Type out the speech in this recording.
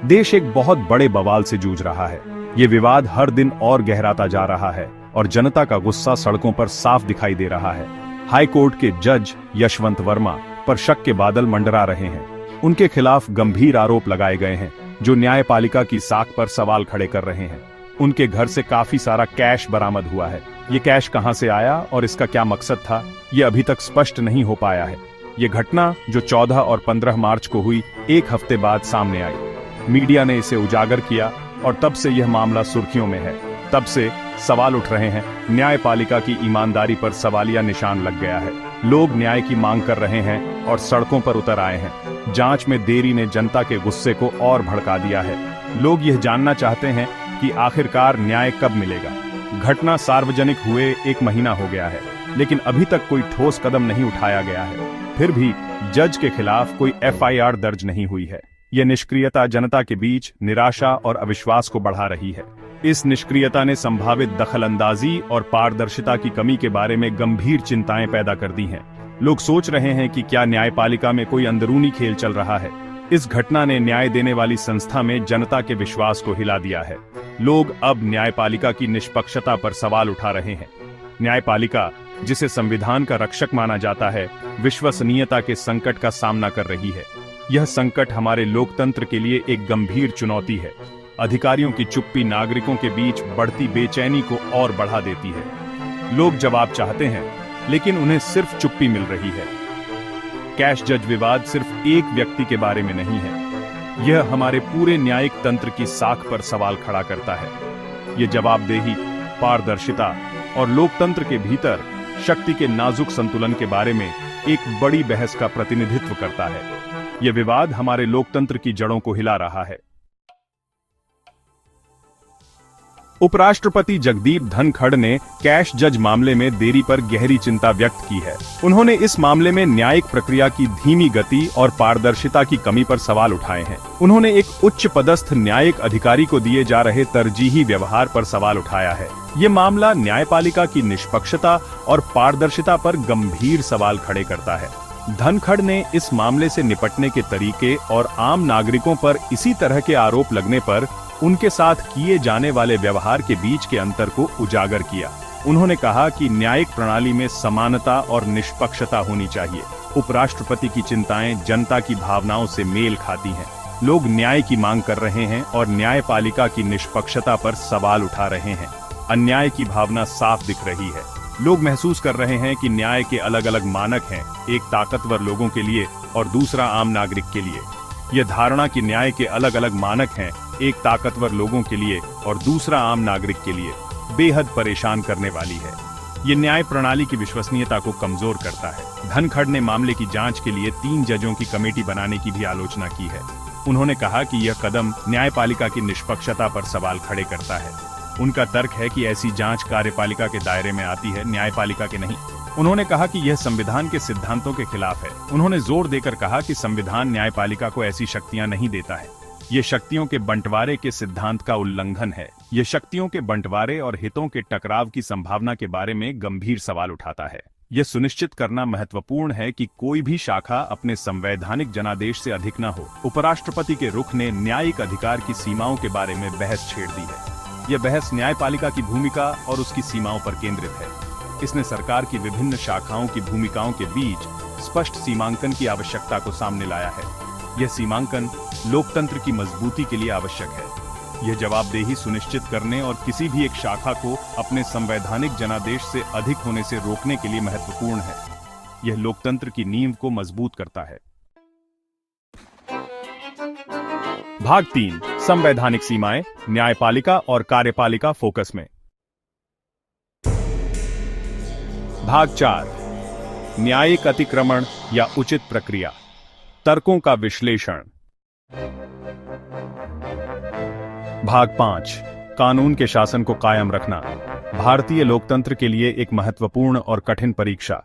देश एक बहुत बड़े बवाल से जूझ रहा है। ये विवाद हर दिन और गहराता जा रहा है और जनता का गुस्सा सड़कों पर साफ दिखाई दे रहा है। हाई कोर्ट के जज यशवंत वर्मा पर शक के बादल मंडरा रहे हैं। उनके खिलाफ गंभीर आरोप लगाए गए हैं जो न्यायपालिका की साख पर सवाल खड़े कर रहे हैं। उनके घर से काफी सारा कैश बरामद हुआ है। ये कैश कहां से आया और इसका क्या मकसद था, ये अभी तक स्पष्ट नहीं हो पाया है। ये घटना जो 14 और 15 मार्च को हुई, एक हफ्ते बाद सामने आई। मीडिया ने इसे उजागर किया और तब से यह मामला सुर्खियों में है। तब से सवाल उठ रहे हैं। न्यायपालिका की ईमानदारी पर सवालिया निशान लग गया है। लोग न्याय की मांग कर रहे हैं और सड़कों पर उतर आए हैं। जांच में देरी ने जनता के गुस्से को और भड़का दिया है। लोग यह जानना चाहते हैं कि आखिरकार न्याय कब मिलेगा। घटना सार्वजनिक हुए 1 महीना हो गया है, लेकिन अभी तक कोई ठोस कदम नहीं उठाया गया है। फिर भी जज के खिलाफ कोई FIR दर्ज नहीं हुई है। यह निष्क्रियता जनता के बीच निराशा और अविश्वास को बढ़ा रही है। इस निष्क्रियता ने संभावित दखलंदाजी और पारदर्शिता की कमी के बारे में गंभीर चिंताएं पैदा कर दी हैं। लोग सोच रहे हैं कि क्या न्यायपालिका में कोई अंदरूनी खेल चल रहा है। इस घटना ने न्याय देने वाली संस्था में जनता के विश्वास को हिला दिया है। लोग अब न्यायपालिका की निष्पक्षता पर सवाल उठा रहे हैं। न्यायपालिका, जिसे संविधान का रक्षक माना जाता है, विश्वसनीयता के संकट का सामना कर रही है। यह संकट हमारे लोकतंत्र के लिए एक गंभीर चुनौती है। अधिकारियों की चुप्पी नागरिकों के बीच बढ़ती बेचैनी को और बढ़ा देती है। लोग जवाब चाहते हैं, लेकिन उन्हें सिर्फ चुप्पी मिल रही है। कैश जज विवाद सिर्फ एक व्यक्ति के बारे में नहीं है। यह हमारे पूरे न्यायिक तंत्र की साख पर सवाल खड़ा करता है। यह जवाबदेही, पारदर्शिता और लोकतंत्र के भीतर शक्ति के नाजुक संतुलन के बारे में एक बड़ी बहस का प्रतिनिधित्व करता है। यह विवाद हमारे लोकतंत्र की जड़ों को हिला रहा है। उपराष्ट्रपति जगदीप धनखड़ ने कैश जज मामले में देरी पर गहरी चिंता व्यक्त की है। उन्होंने इस मामले में न्यायिक प्रक्रिया की धीमी गति और पारदर्शिता की कमी पर सवाल उठाए हैं। उन्होंने एक उच्च पदस्थ न्यायिक अधिकारी को दिए जा रहे तरजीही व्यवहार पर सवाल उठाया है। ये मामला न्यायपालिका की निष्पक्षता और पारदर्शिता पर गंभीर सवाल खड़े करता है। धनखड़ ने इस मामले से निपटने के तरीके और आम नागरिकों पर इसी तरह के आरोप लगने पर उनके साथ किए जाने वाले व्यवहार के बीच के अंतर को उजागर किया। उन्होंने कहा कि न्यायिक प्रणाली में समानता और निष्पक्षता होनी चाहिए। उपराष्ट्रपति की चिंताएं जनता की भावनाओं से मेल खाती हैं। लोग न्याय की मांग कर रहे हैं और न्यायपालिका की निष्पक्षता पर सवाल उठा रहे हैं। अन्याय की भावना साफ दिख रही है। लोग महसूस कर रहे हैं कि न्याय के अलग अलग मानक हैं, एक ताकतवर लोगों के लिए और दूसरा आम नागरिक के लिए। यह धारणा कि न्याय के अलग अलग मानक हैं, एक ताकतवर लोगों के लिए और दूसरा आम नागरिक के लिए, बेहद परेशान करने वाली है। ये न्याय प्रणाली की विश्वसनीयता को कमजोर करता है। धनखड़ ने मामले की जांच के लिए 3 जजों की कमेटी बनाने की भी आलोचना की है। उन्होंने कहा कि यह कदम न्यायपालिका की निष्पक्षता पर सवाल खड़े करता है। उनका तर्क है कि ऐसी जांच कार्यपालिका के दायरे में आती है, न्यायपालिका के नहीं। उन्होंने कहा कि यह संविधान के सिद्धांतों के खिलाफ है। उन्होंने जोर देकर कहा कि संविधान न्यायपालिका को ऐसी शक्तियां नहीं देता है। ये शक्तियों के बंटवारे के सिद्धांत का उल्लंघन है। ये शक्तियों के बंटवारे और हितों के टकराव की संभावना के बारे में गंभीर सवाल उठाता है। यह सुनिश्चित करना महत्वपूर्ण है कि कोई भी शाखा अपने संवैधानिक जनादेश से अधिक न हो। उपराष्ट्रपति के रुख ने न्यायिक अधिकार की सीमाओं के बारे में बहस छेड़ दी है। यह बहस न्यायपालिका की भूमिका और उसकी सीमाओं पर केंद्रित है। इसने सरकार की विभिन्न शाखाओं की भूमिकाओं के बीच स्पष्ट सीमांकन की आवश्यकता को सामने लाया है। यह सीमांकन लोकतंत्र की मजबूती के लिए आवश्यक है। यह जवाबदेही सुनिश्चित करने और किसी भी एक शाखा को अपने संवैधानिक जनादेश से अधिक होने से रोकने के लिए महत्वपूर्ण है। यह लोकतंत्र की नींव को मजबूत करता है। भाग 3, संवैधानिक सीमाएं, न्यायपालिका और कार्यपालिका फोकस में। भाग 4, न्यायिक अतिक्रमण या उचित प्रक्रिया, तर्कों का विश्लेषण। भाग 5, कानून के शासन को कायम रखना, भारतीय लोकतंत्र के लिए एक महत्वपूर्ण और कठिन परीक्षा।